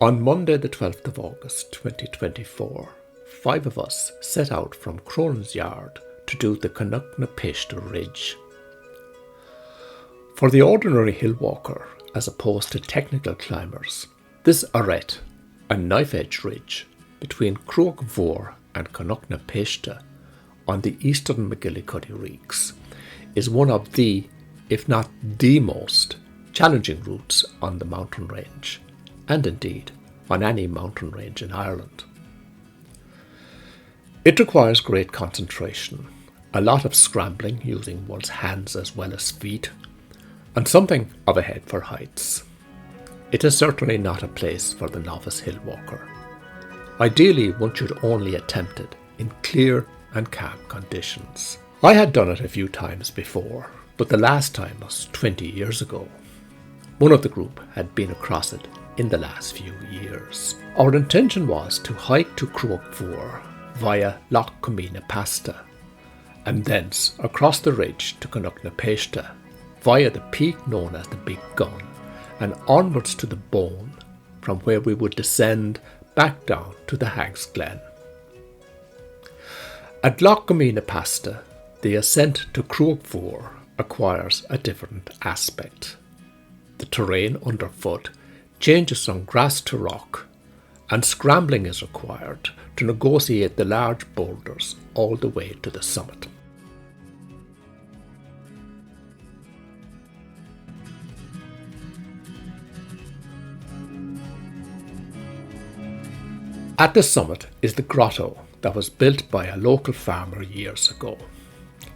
On Monday the 12th of August 2024, 5 of us set out from Cronin's Yard to do the Cnoc na Péiste ridge. For the ordinary hill walker, as opposed to technical climbers, this arête, a knife-edge ridge between Cruach Mhór and Cnoc na Péiste on the Eastern MacGillycuddy Reeks, is one of the, if not the most, challenging routes on the mountain range, and indeed on any mountain range in Ireland. It requires great concentration, a lot of scrambling using one's hands as well as feet, and something of a head for heights. It is certainly not a place for the novice hill walker. Ideally, one should only attempt it in clear and calm conditions. I had done it a few times before, but the last time was 20 years ago. One of the group had been across it in the last few years. Our intention was to hike to Cruach Mhór via Péiste, and thence across the ridge to Cnoc na Péiste via the peak known as the Big Gun, and onwards to the Bone, from where we would descend back down to the Hag's Glen. At Péiste, the ascent to Cruach Mhór acquires a different aspect. The terrain underfoot changes from grass to rock, and scrambling is required to negotiate the large boulders all the way to the summit. At the summit is the grotto that was built by a local farmer years ago.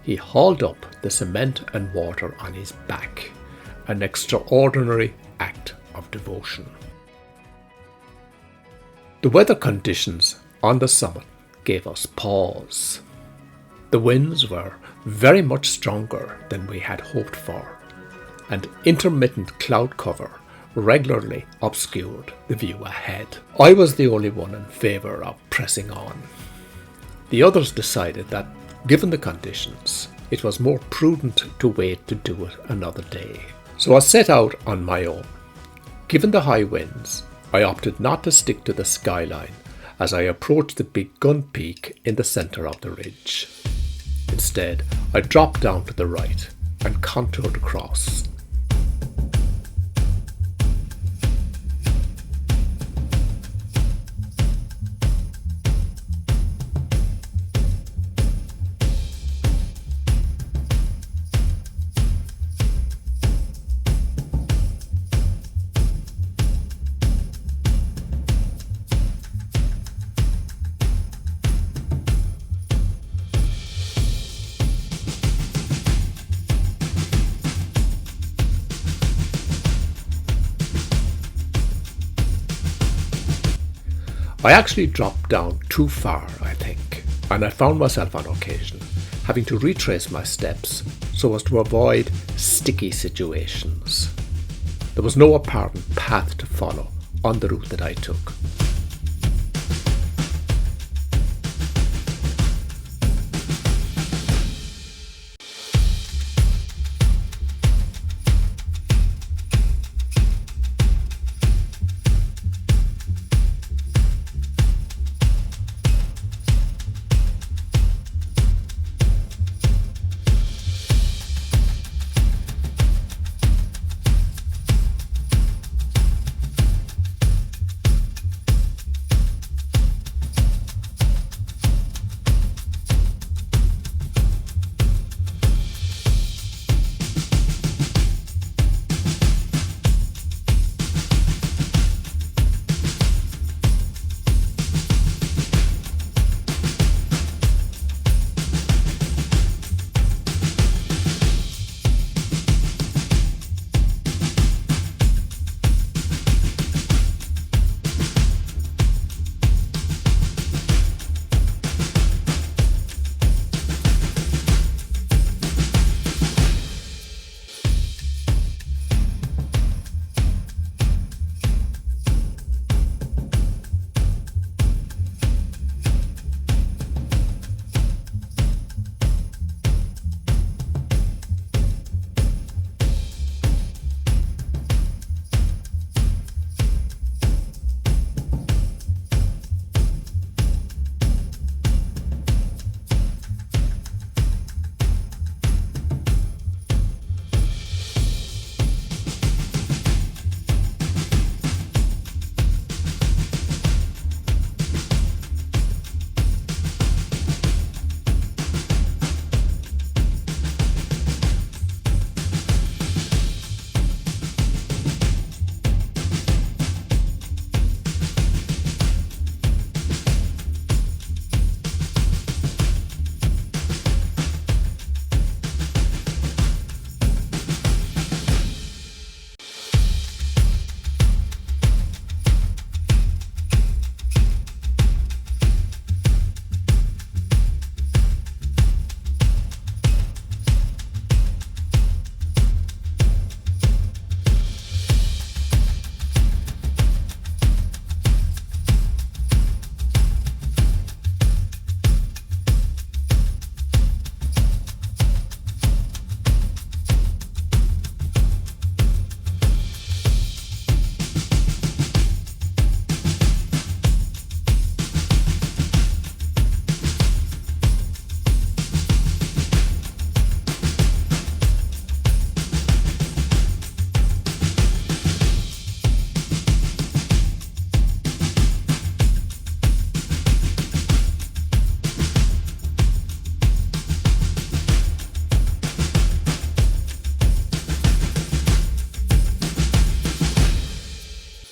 He hauled up the cement and water on his back, an extraordinary act of devotion. The weather conditions on the summit gave us pause. The winds were very much stronger than we had hoped for, and intermittent cloud cover regularly obscured the view ahead. I was the only one in favour of pressing on. The others decided that, given the conditions, it was more prudent to wait to do it another day. So I set out on my own. Given the high winds, I opted not to stick to the skyline as I approached the Big Gun peak in the centre of the ridge. Instead, I dropped down to the right and contoured across. I actually dropped down too far, I think, and I found myself on occasion having to retrace my steps so as to avoid sticky situations. There was no apparent path to follow on the route that I took.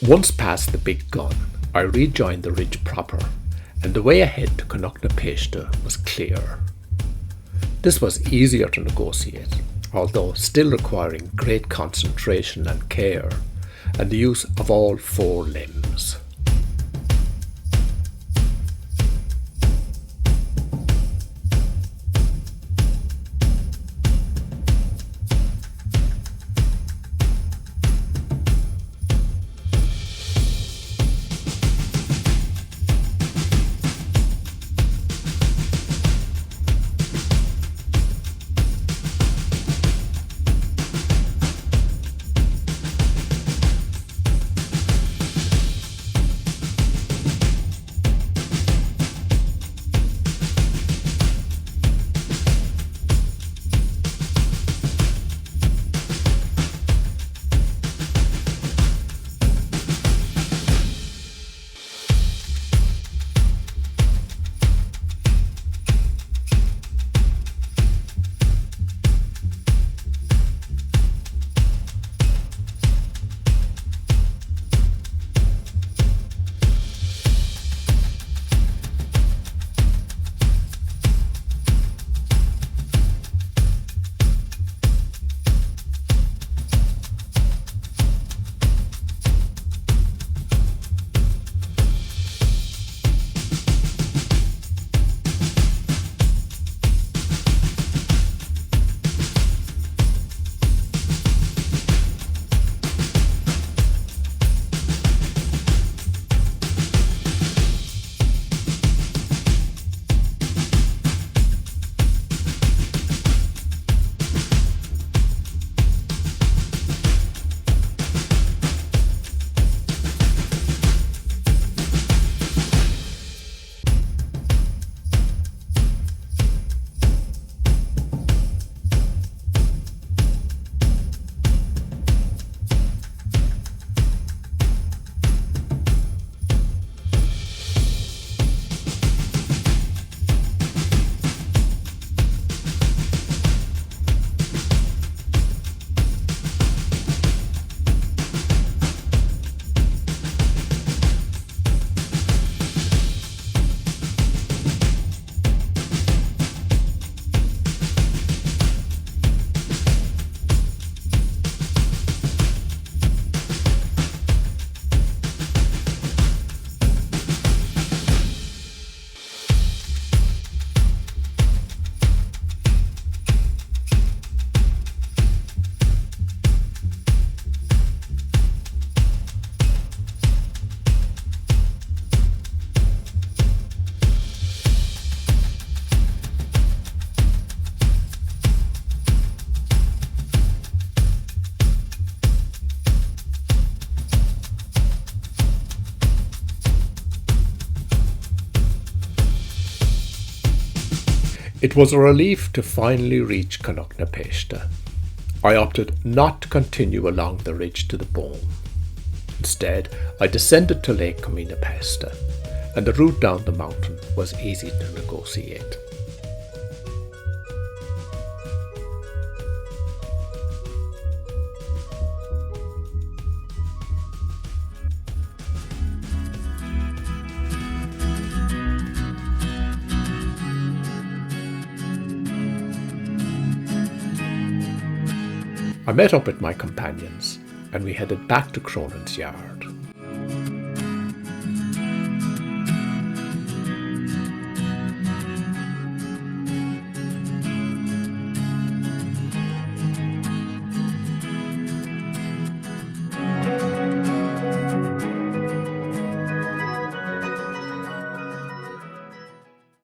Once past the big gun, I rejoined the ridge proper, and the way ahead to Cnoc Péiste was clear. This was easier to negotiate, although still requiring great concentration and care, and the use of all 4 limbs. It was a relief to finally reach Cnoc Péiste. I opted not to continue along the ridge to the bone. Instead, I descended to Lake Péiste, and the route down the mountain was easy to negotiate. I met up with my companions, and we headed back to Cronan's yard.